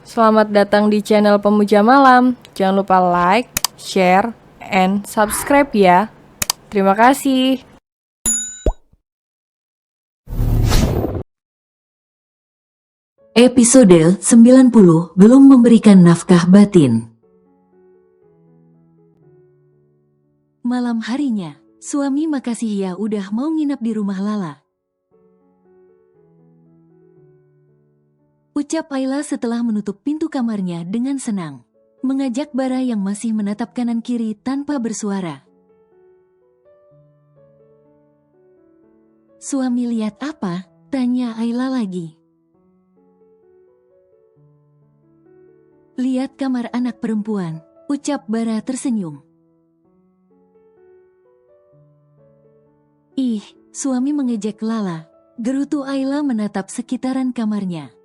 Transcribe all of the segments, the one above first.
Selamat datang di channel Pemuja Malam. Jangan lupa like, share, and subscribe ya. Terima kasih. Episode 90 belum memberikan nafkah batin. Malam harinya, suami makasih ya udah mau nginep di rumah Lala. Ucap Ayla setelah menutup pintu kamarnya dengan senang. Mengajak Bara yang masih menatap kanan kiri tanpa bersuara. Suami lihat apa? Tanya Ayla lagi. Lihat kamar anak perempuan, ucap Bara tersenyum. Ih, suami mengejek Lala. Gerutu Ayla menatap sekitaran kamarnya.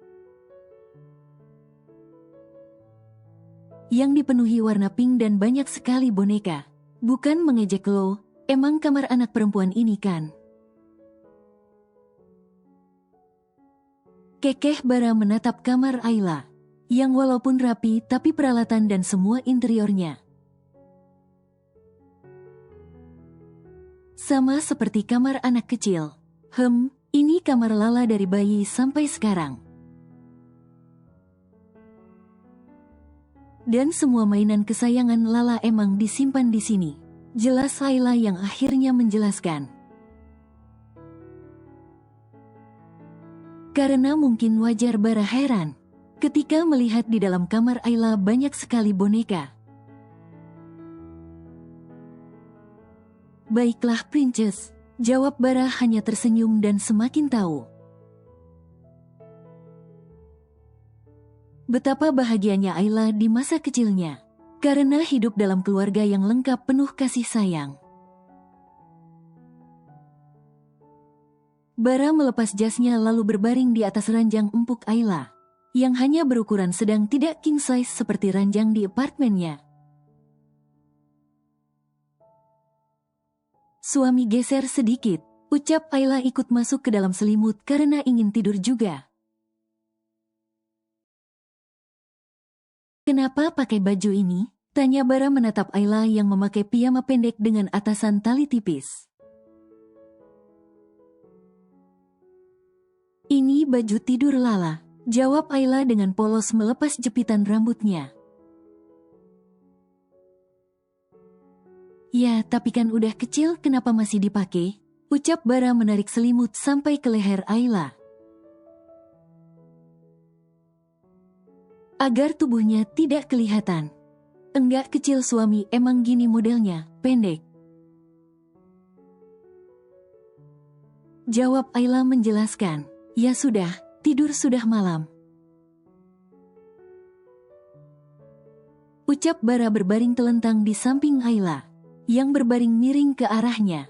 Yang dipenuhi warna pink dan banyak sekali boneka. Bukan mengejek lo, emang kamar anak perempuan ini kan? Kekeh Bara menatap kamar Ayla, yang walaupun rapi tapi peralatan dan semua interiornya sama seperti kamar anak kecil. Ini kamar Lala dari bayi sampai sekarang. Dan semua mainan kesayangan Lala emang disimpan di sini. Jelas Ayla yang akhirnya menjelaskan. Karena mungkin wajar Bara heran ketika melihat di dalam kamar Ayla banyak sekali boneka. Baiklah Princess, jawab Bara hanya tersenyum dan semakin tahu betapa bahagianya Ayla di masa kecilnya, karena hidup dalam keluarga yang lengkap penuh kasih sayang. Bara melepas jasnya lalu berbaring di atas ranjang empuk Ayla, yang hanya berukuran sedang tidak king size seperti ranjang di apartemennya. Suami geser sedikit, ucap Ayla ikut masuk ke dalam selimut karena ingin tidur juga. Kenapa pakai baju ini? Tanya Bara menatap Ayla yang memakai piyama pendek dengan atasan tali tipis. Ini baju tidur Lala, jawab Ayla dengan polos melepas jepitan rambutnya. Ya, tapi kan udah kecil kenapa masih dipakai? Ucap Bara menarik selimut sampai ke leher Ayla. Agar tubuhnya tidak kelihatan. Enggak kecil suami, emang gini modelnya, pendek. Jawab Ayla menjelaskan. Ya sudah, tidur sudah malam. Ucap Bara berbaring telentang di samping Ayla, yang berbaring miring ke arahnya.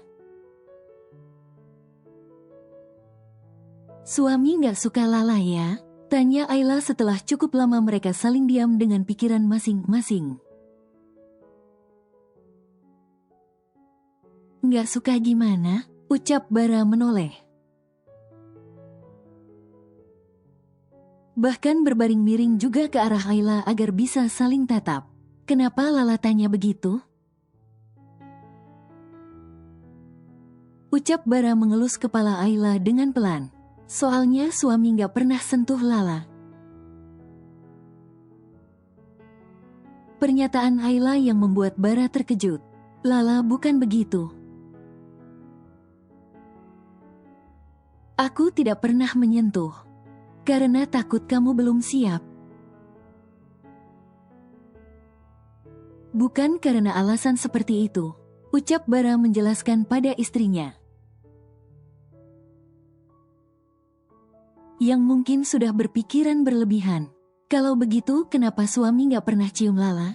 Suami gak suka Lala ya? Tanya Ayla setelah cukup lama mereka saling diam dengan pikiran masing-masing. Gak suka gimana? Ucap Bara menoleh. Bahkan berbaring miring juga ke arah Ayla agar bisa saling tatap. Kenapa Lala tanya begitu? Ucap Bara mengelus kepala Ayla dengan pelan. Soalnya suami gak pernah sentuh Lala. Pernyataan Ayla yang membuat Bara terkejut. Lala bukan begitu. Aku tidak pernah menyentuh. Karena takut kamu belum siap. Bukan karena alasan seperti itu. Ucap Bara menjelaskan pada istrinya. Yang mungkin sudah berpikiran berlebihan. Kalau begitu, kenapa suami gak pernah cium Lala?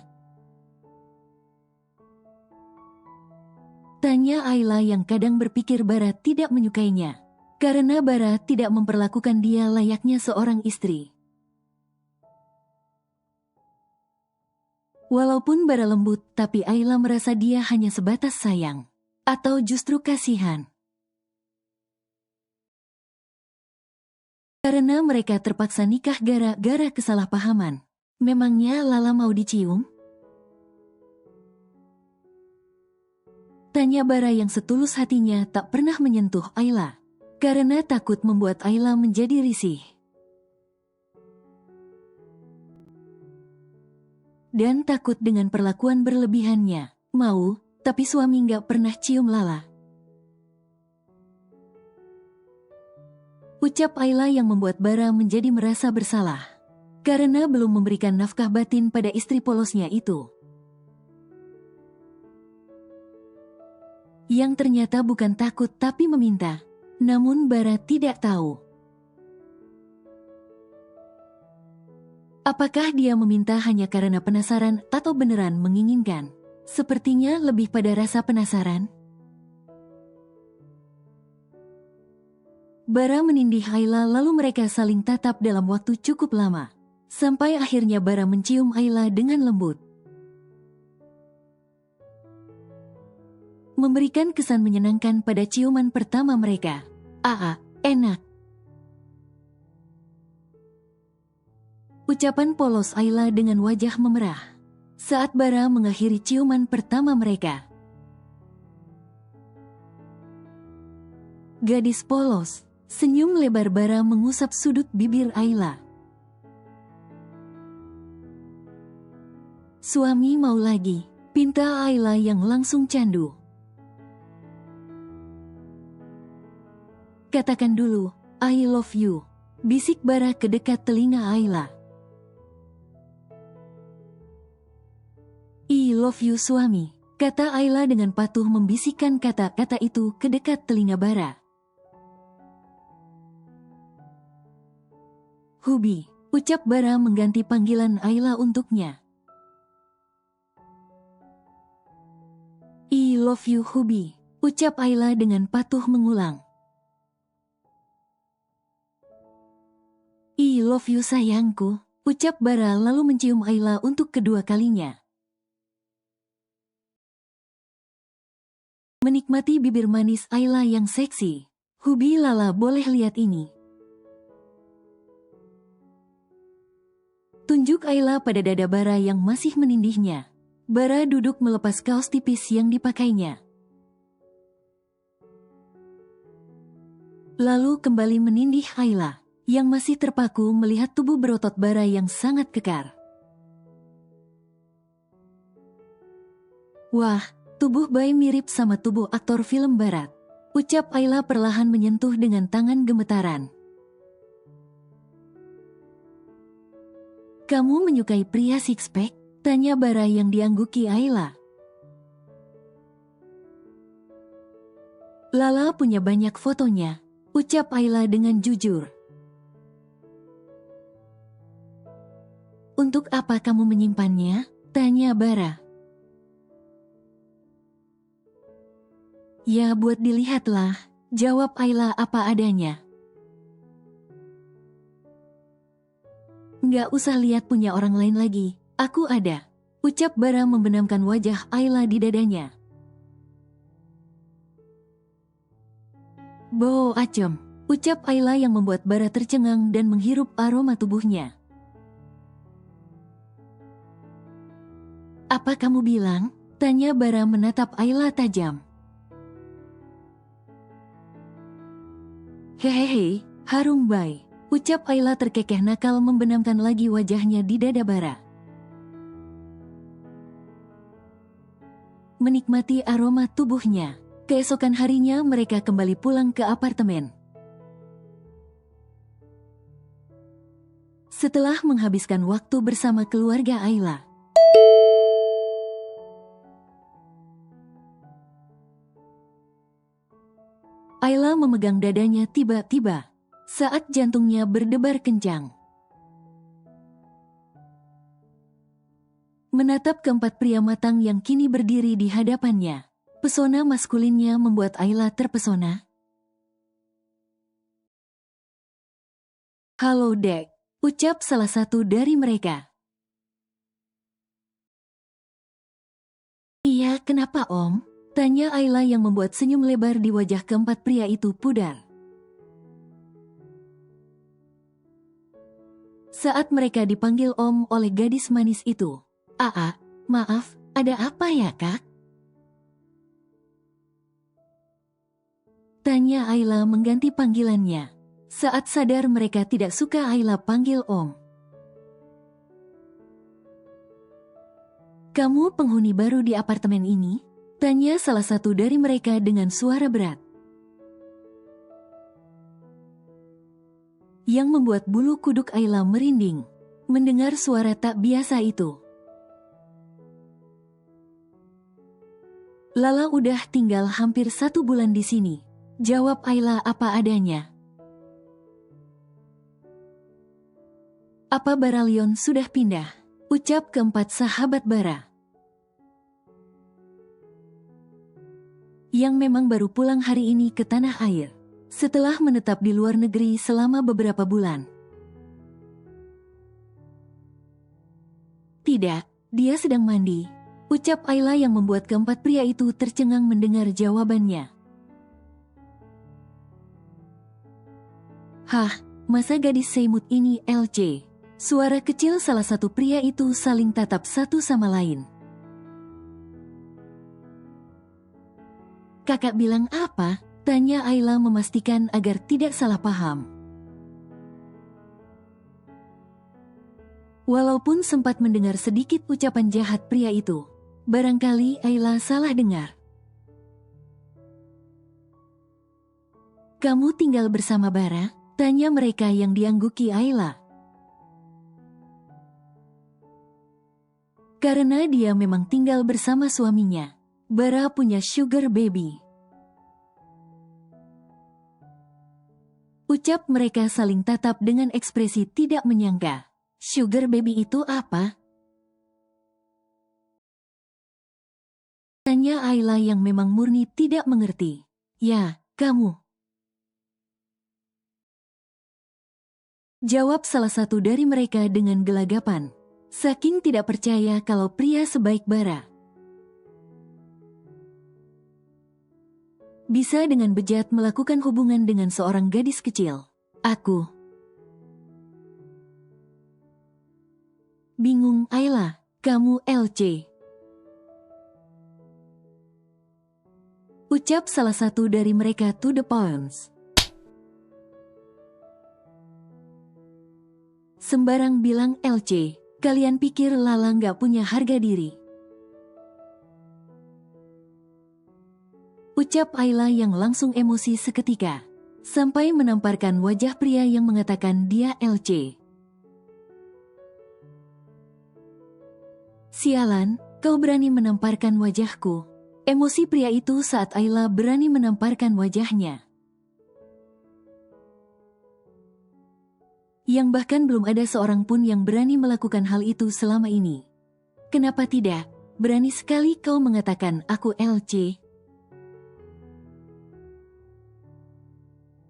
Tanya Ayla yang kadang berpikir Bara tidak menyukainya. Karena Bara tidak memperlakukan dia layaknya seorang istri. Walaupun Bara lembut, tapi Ayla merasa dia hanya sebatas sayang. Atau justru kasihan. Karena mereka terpaksa nikah gara-gara kesalahpahaman. Memangnya Lala mau dicium? Tanya Bara yang setulus hatinya tak pernah menyentuh Ayla. Karena takut membuat Ayla menjadi risih. Dan takut dengan perlakuan berlebihannya. Mau, tapi suami nggak pernah cium Lala. Ucap Ayla yang membuat Bara menjadi merasa bersalah. Karena belum memberikan nafkah batin pada istri polosnya itu. Yang ternyata bukan takut tapi meminta. Namun Bara tidak tahu. Apakah dia meminta hanya karena penasaran atau beneran menginginkan? Sepertinya lebih pada rasa penasaran. Bara menindih Ayla lalu mereka saling tatap dalam waktu cukup lama. Sampai akhirnya Bara mencium Ayla dengan lembut. Memberikan kesan menyenangkan pada ciuman pertama mereka. Enak. Ucapan polos Ayla dengan wajah memerah. Saat Bara mengakhiri ciuman pertama mereka. Gadis polos. Senyum lebar Bara mengusap sudut bibir Ayla. Suami mau lagi, pinta Ayla yang langsung candu. Katakan dulu, I love you, bisik Bara ke dekat telinga Ayla. I love you suami, kata Ayla dengan patuh membisikkan kata-kata itu ke dekat telinga Bara. Hubi, ucap Bara mengganti panggilan Ayla untuknya. I love you Hubi, ucap Ayla dengan patuh mengulang. I love you sayangku, ucap Bara lalu mencium Ayla untuk kedua kalinya. Menikmati bibir manis Ayla yang seksi. Hubi Lala boleh lihat ini. Tunjuk Ayla pada dada Bara yang masih menindihnya. Bara duduk melepas kaos tipis yang dipakainya. Lalu kembali menindih Ayla, yang masih terpaku melihat tubuh berotot Bara yang sangat kekar. Wah, tubuh bayi mirip sama tubuh aktor film barat, ucap Ayla perlahan menyentuh dengan tangan gemetaran. Kamu menyukai pria six-pack? Tanya Bara yang diangguki Ayla. Lala punya banyak fotonya, ucap Ayla dengan jujur. Untuk apa kamu menyimpannya? Tanya Bara. Ya buat dilihatlah, jawab Ayla apa adanya. Nggak usah lihat punya orang lain lagi, aku ada, ucap Bara membenamkan wajah Ayla di dadanya. Bo acem, ucap Ayla yang membuat Bara tercengang dan menghirup aroma tubuhnya. Apa kamu bilang? Tanya Bara menatap Ayla tajam. Hehehe, harum bay, ucap Ayla terkekeh nakal membenamkan lagi wajahnya di dada Bara. Menikmati aroma tubuhnya, keesokan harinya mereka kembali pulang ke apartemen. Setelah menghabiskan waktu bersama keluarga Ayla, Ayla memegang dadanya tiba-tiba saat jantungnya berdebar kencang. Menatap keempat pria matang yang kini berdiri di hadapannya, pesona maskulinnya membuat Ayla terpesona. Halo Dek, ucap salah satu dari mereka. Iya, kenapa Om? Tanya Ayla yang membuat senyum lebar di wajah keempat pria itu pudar. saat mereka dipanggil Om oleh gadis manis itu. "Aa, maaf, ada apa ya Kak?" tanya Ayla mengganti panggilannya. Saat sadar mereka tidak suka Ayla panggil Om. "Kamu penghuni baru di apartemen ini?" tanya salah satu dari mereka dengan suara berat, yang membuat bulu kuduk Ayla merinding mendengar suara tak biasa itu. "Lala udah tinggal hampir 1 bulan di sini," jawab Ayla apa adanya. "Apa Baralion sudah pindah?" ucap keempat sahabat Bara, yang memang baru pulang hari ini ke tanah air setelah menetap di luar negeri selama beberapa bulan. "Tidak, dia sedang mandi," ucap Ayla yang membuat keempat pria itu tercengang mendengar jawabannya. "Hah, masa gadis seimut ini LC?" Suara kecil salah satu pria itu saling tatap satu sama lain. "Kakak bilang apa?" tanya Ayla memastikan agar tidak salah paham. Walaupun sempat mendengar sedikit ucapan jahat pria itu, barangkali Ayla salah dengar. "Kamu tinggal bersama Bara?" tanya mereka yang diangguki Ayla. Karena dia memang tinggal bersama suaminya, Bara punya sugar baby. Ucap mereka saling tatap dengan ekspresi tidak menyangka. "Sugar baby itu apa?" tanya Ayla yang memang murni tidak mengerti. "Ya, kamu," jawab salah satu dari mereka dengan gelagapan, saking tidak percaya kalau pria sebaik Bara bisa dengan bejat melakukan hubungan dengan seorang gadis kecil. "Aku," bingung Ayla. "Kamu LC?" ucap salah satu dari mereka to the point. "Sembarang bilang LC, kalian pikir Lala nggak punya harga diri?" ucap Ayla yang langsung emosi seketika, sampai menamparkan wajah pria yang mengatakan dia LC. "Sialan, kau berani menamparkan wajahku." Emosi pria itu saat Ayla berani menamparkan wajahnya, yang bahkan belum ada seorang pun yang berani melakukan hal itu selama ini. "Kenapa tidak? Berani sekali kau mengatakan aku LC?"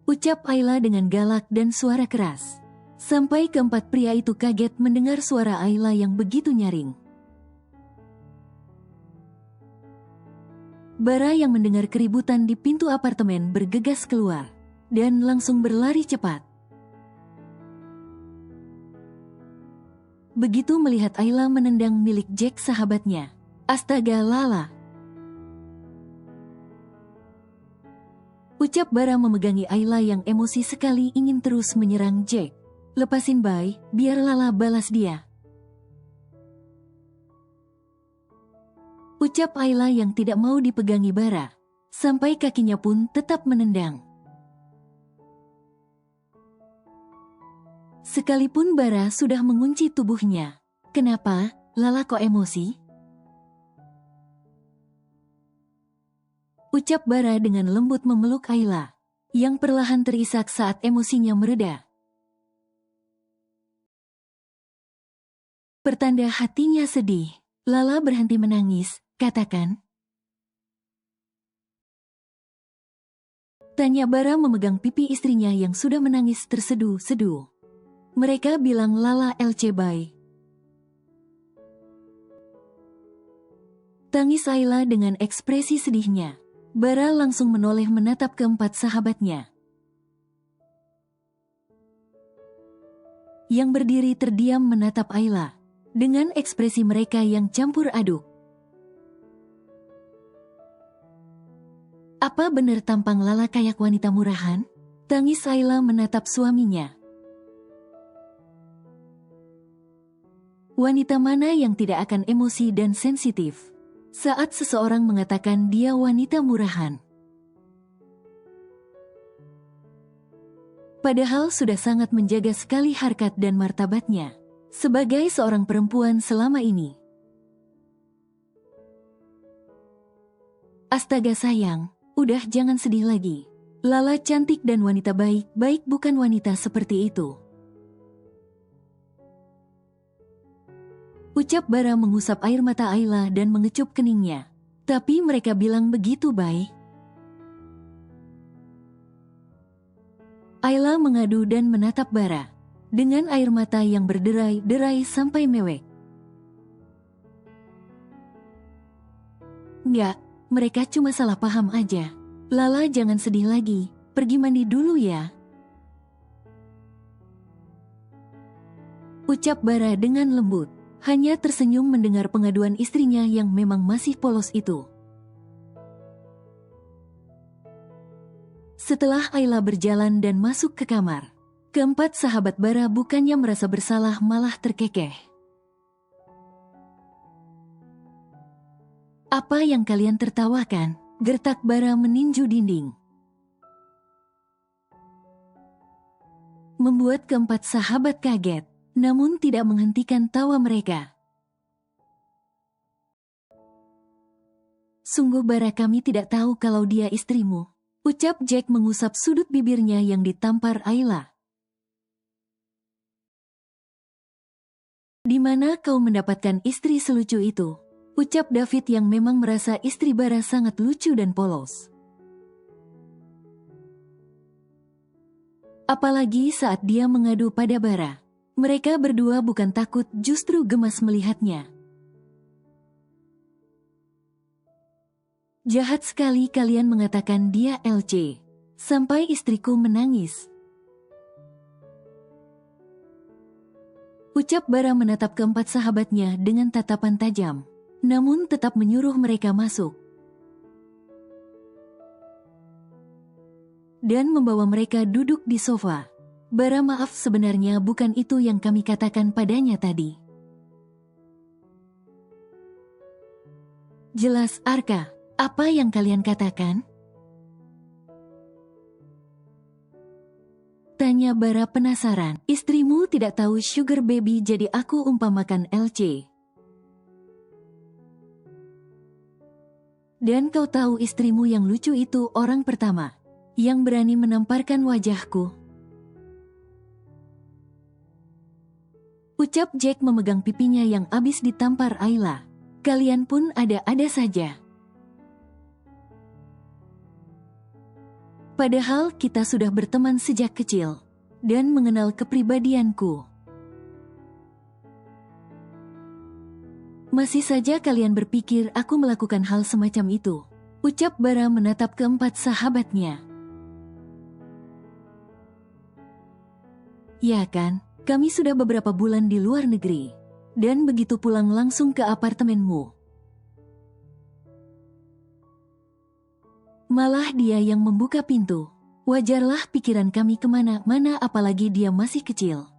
ucap Ayla dengan galak dan suara keras, sampai keempat pria itu kaget mendengar suara Ayla yang begitu nyaring. Bara yang mendengar keributan di pintu apartemen bergegas keluar dan langsung berlari cepat. Begitu melihat Ayla menendang milik Jack sahabatnya. "Astaga Lala!" ucap Bara memegangi Ayla yang emosi sekali ingin terus menyerang Jack. "Lepasin Bay, biar Lala balas dia," ucap Ayla yang tidak mau dipegangi Bara, sampai kakinya pun tetap menendang. Sekalipun Bara sudah mengunci tubuhnya. "Kenapa, Lala kok emosi?" ucap Bara dengan lembut memeluk Ayla, yang perlahan terisak saat emosinya mereda. Pertanda hatinya sedih. "Lala berhenti menangis, katakan," tanya Bara memegang pipi istrinya yang sudah menangis terseduh-seduh. "Mereka bilang Lala LC Bay." Tangis Ayla dengan ekspresi sedihnya. Bara langsung menoleh menatap keempat sahabatnya. yang berdiri terdiam menatap Ayla, dengan ekspresi mereka yang campur aduk. Apa benar tampang Lala kayak wanita murahan? Tangis Ayla menatap suaminya. Wanita mana yang tidak akan emosi dan sensitif saat seseorang mengatakan dia wanita murahan? Padahal sudah sangat menjaga sekali harkat dan martabatnya sebagai seorang perempuan selama ini. Astaga sayang, udah jangan sedih lagi. Lala cantik dan wanita baik bukan wanita seperti itu. Ucap Bara mengusap air mata Ayla dan mengecup keningnya. Tapi mereka bilang begitu baik. Ayla mengadu dan menatap Bara dengan air mata yang berderai-derai sampai mewek. Enggak, mereka cuma salah paham aja. Lala jangan sedih lagi, pergi mandi dulu ya. Ucap Bara dengan lembut, hanya tersenyum mendengar pengaduan istrinya yang memang masih polos itu. Setelah Ayla berjalan dan masuk ke kamar, keempat sahabat Bara bukannya merasa bersalah malah terkekeh. Apa yang kalian tertawakan? Gertak Bara meninju dinding. Membuat keempat sahabat kaget, namun tidak menghentikan tawa mereka. Sungguh Bara kami tidak tahu kalau dia istrimu. Ucap Jack mengusap sudut bibirnya yang ditampar Ayla. Di mana kau mendapatkan istri selucu itu? Ucap David yang memang merasa istri Bara sangat lucu dan polos. Apalagi saat dia mengadu pada Bara. Mereka berdua bukan takut, justru gemas melihatnya. Jahat sekali kalian mengatakan dia LC. Sampai istriku menangis. Ucap Bara menatap keempat sahabatnya dengan tatapan tajam, namun tetap menyuruh mereka masuk. Dan membawa mereka duduk di sofa. Bara maaf sebenarnya bukan itu yang kami katakan padanya tadi. Jelas Arka, apa yang kalian katakan? Tanya Bara penasaran. Istrimu tidak tahu sugar baby jadi aku umpamakan LC. Dan kau tahu istrimu yang lucu itu orang pertama yang berani menamparkan wajahku. Ucap Jack memegang pipinya yang abis ditampar Ayla. Kalian pun ada-ada saja. Padahal kita sudah berteman sejak kecil dan mengenal kepribadianku. Masih saja kalian berpikir aku melakukan hal semacam itu. Ucap Bara menatap keempat sahabatnya. Ya kan, kami sudah beberapa bulan di luar negeri. Dan begitu pulang langsung ke apartemenmu. Malah dia yang membuka pintu. Wajarlah pikiran kami kemana-mana apalagi dia masih kecil.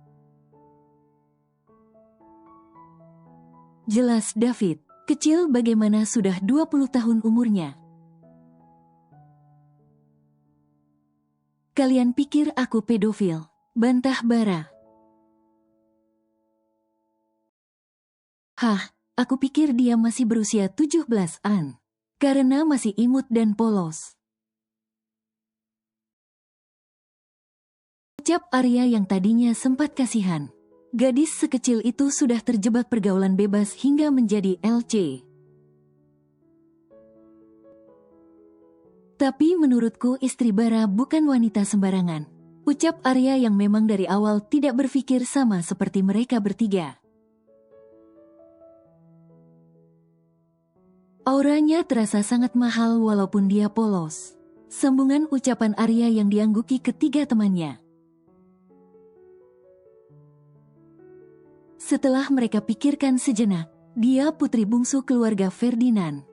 Jelas David, kecil bagaimana sudah 20 tahun umurnya. Kalian pikir aku pedofil? Bantah Bara. Hah, aku pikir dia masih berusia 17-an. Karena masih imut dan polos. Ucap Arya yang tadinya sempat kasihan. Gadis sekecil itu sudah terjebak pergaulan bebas hingga menjadi LC. Tapi menurutku istri Bara bukan wanita sembarangan. Ucap Arya yang memang dari awal tidak berpikir sama seperti mereka bertiga. Auranya terasa sangat mahal walaupun dia polos. Sambungan ucapan Arya yang diangguki ketiga temannya. Setelah mereka pikirkan sejenak, dia putri bungsu keluarga Ferdinand.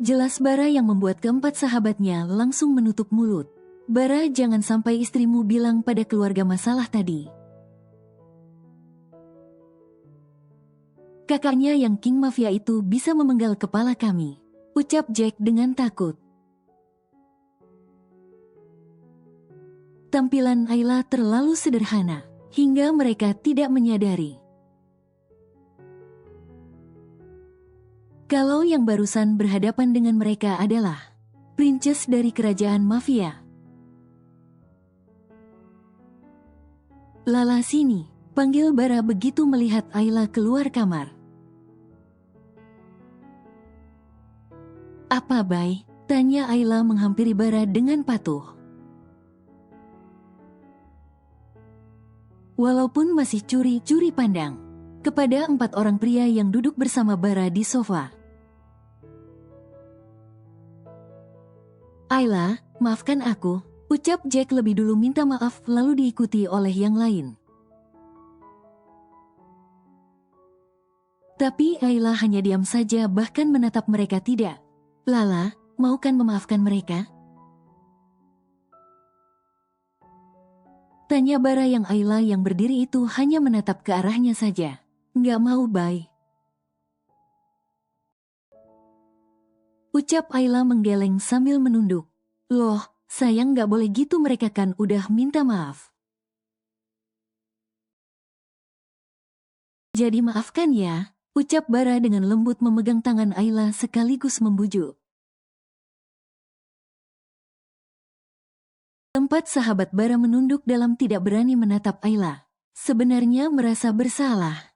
Jelas Bara yang membuat keempat sahabatnya langsung menutup mulut. Bara, jangan sampai istrimu bilang pada keluarga masalah tadi. Kakaknya yang King Mafia itu bisa memenggal kepala kami, ucap Jack dengan takut. Tampilan Ayla terlalu sederhana, hingga mereka tidak menyadari kalau yang barusan berhadapan dengan mereka adalah princess dari kerajaan mafia. Lala, sini, panggil Bara begitu melihat Ayla keluar kamar. Apa, Bay? Tanya Ayla menghampiri Bara dengan patuh. Walaupun masih curi-curi pandang kepada 4 orang pria yang duduk bersama Bara di sofa. Ayla, maafkan aku, ucap Jack lebih dulu minta maaf lalu diikuti oleh yang lain. Tapi Ayla hanya diam saja bahkan menatap mereka tidak. Lala, mau kan memaafkan mereka? Tanya Bara yang Ayla yang berdiri itu hanya menatap ke arahnya saja. Nggak mau, Bay. Ucap Ayla menggeleng sambil menunduk. Loh, sayang nggak boleh gitu, mereka kan udah minta maaf. Jadi maafkan ya, ucap Bara dengan lembut memegang tangan Ayla sekaligus membujuk. Tempat sahabat Bara menunduk dalam tidak berani menatap Ayla. Sebenarnya merasa bersalah.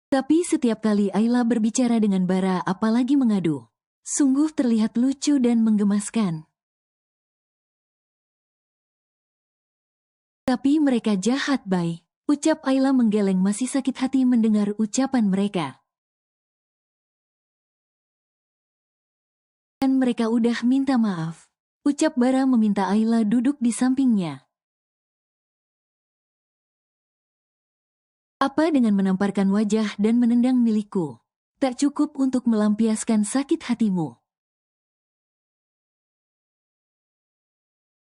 Tapi setiap kali Ayla berbicara dengan Bara apalagi mengadu, sungguh terlihat lucu dan menggemaskan. Tapi mereka jahat, Bay, ucap Ayla menggeleng masih sakit hati mendengar ucapan mereka. Kan mereka udah minta maaf, ucap Bara meminta Ayla duduk di sampingnya. Apa dengan menamparkan wajah dan menendang milikku? Tak cukup untuk melampiaskan sakit hatimu.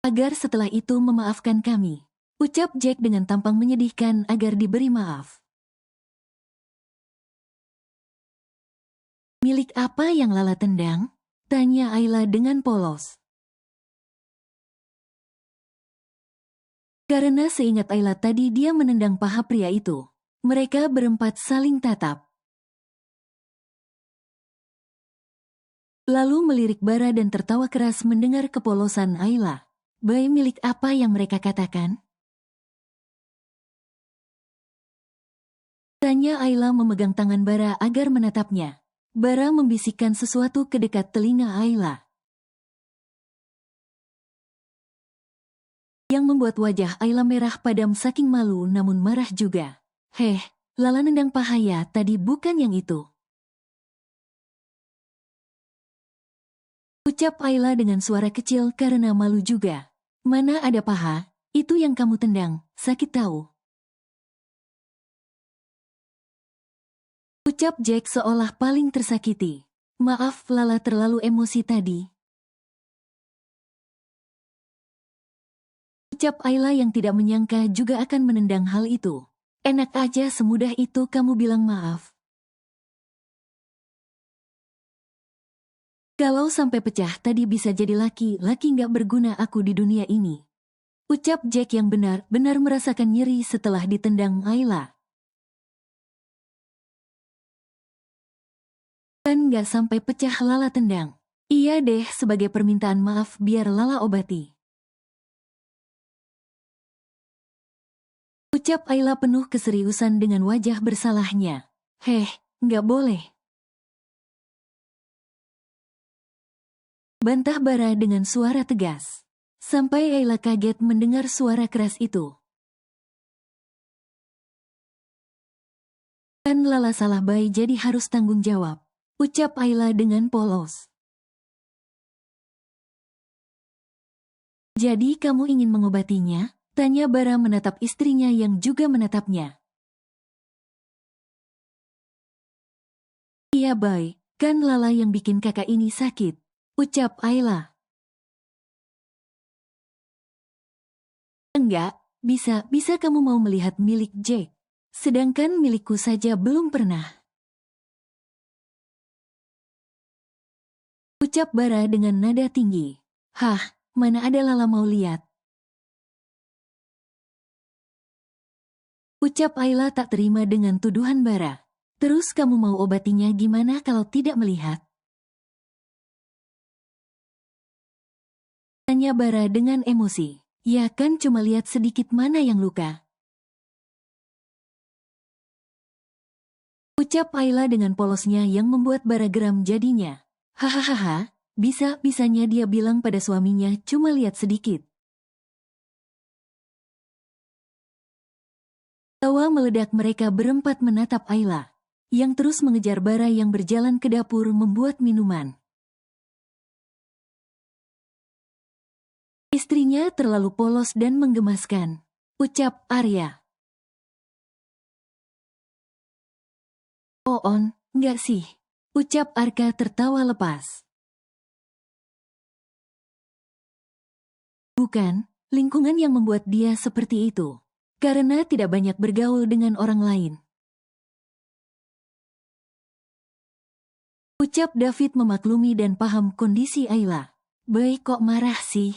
Agar setelah itu memaafkan kami, ucap Jack dengan tampang menyedihkan agar diberi maaf. Milik apa yang Lala tendang? Tanya Ayla dengan polos. Karena seingat Ayla tadi dia menendang paha pria itu. Mereka berempat saling tatap. Lalu melirik Bara dan tertawa keras mendengar kepolosan Ayla. Bay, milik apa yang mereka katakan? Tanya Ayla memegang tangan Bara agar menatapnya. Bara membisikkan sesuatu ke dekat telinga Ayla. Yang membuat wajah Ayla merah padam saking malu namun marah juga. Heh, Lala nendang paha ya tadi, bukan yang itu. Ucap Ayla dengan suara kecil karena malu juga. Mana ada paha, itu yang kamu tendang, sakit tahu. Ucap Jack seolah paling tersakiti. Maaf, Lala terlalu emosi tadi. Ucap Ayla yang tidak menyangka juga akan menendang hal itu. Enak aja semudah itu kamu bilang maaf. Kalau sampai pecah tadi bisa jadi laki-laki nggak berguna aku di dunia ini. Ucap Jack yang benar-benar merasakan nyeri setelah ditendang Ayla. Kan nggak sampai pecah Lala tendang. Iya deh, sebagai permintaan maaf biar Lala obati. Ucap Ayla penuh keseriusan dengan wajah bersalahnya. Heh, nggak boleh. Bantah Bara dengan suara tegas. Sampai Ayla kaget mendengar suara keras itu. Kan Lala salah, Bay, jadi harus tanggung jawab. Ucap Ayla dengan polos. Jadi kamu ingin mengobatinya? Tanya Bara menatap istrinya yang juga menatapnya. Iya Boy, kan Lala yang bikin kakak ini sakit, ucap Ayla. Enggak, bisa kamu mau melihat milik Jack. Sedangkan milikku saja belum pernah. Ucap Bara dengan nada tinggi. Hah, mana ada Lala mau lihat. Ucap Ayla tak terima dengan tuduhan Bara. Terus kamu mau obatinya gimana kalau tidak melihat? Tanya Bara dengan emosi. Ya kan cuma lihat sedikit mana yang luka. Ucap Ayla dengan polosnya yang membuat Bara geram jadinya. Hahaha, bisa-bisanya dia bilang pada suaminya cuma lihat sedikit. Tawa meledak, mereka berempat menatap Ayla, yang terus mengejar Bara yang berjalan ke dapur membuat minuman. Istrinya terlalu polos dan menggemaskan, ucap Arya. Oh enggak sih, ucap Arka tertawa lepas. Bukan, lingkungan yang membuat dia seperti itu. Karena tidak banyak bergaul dengan orang lain. Ucap David memaklumi dan paham kondisi Ayla. Baik kok marah sih.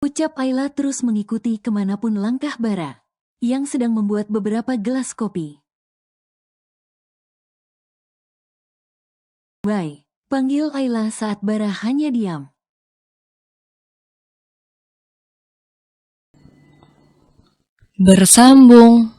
Ucap Ayla terus mengikuti kemanapun langkah Bara, yang sedang membuat beberapa gelas kopi. Bye, panggil Ayla saat Bara hanya diam. Bersambung.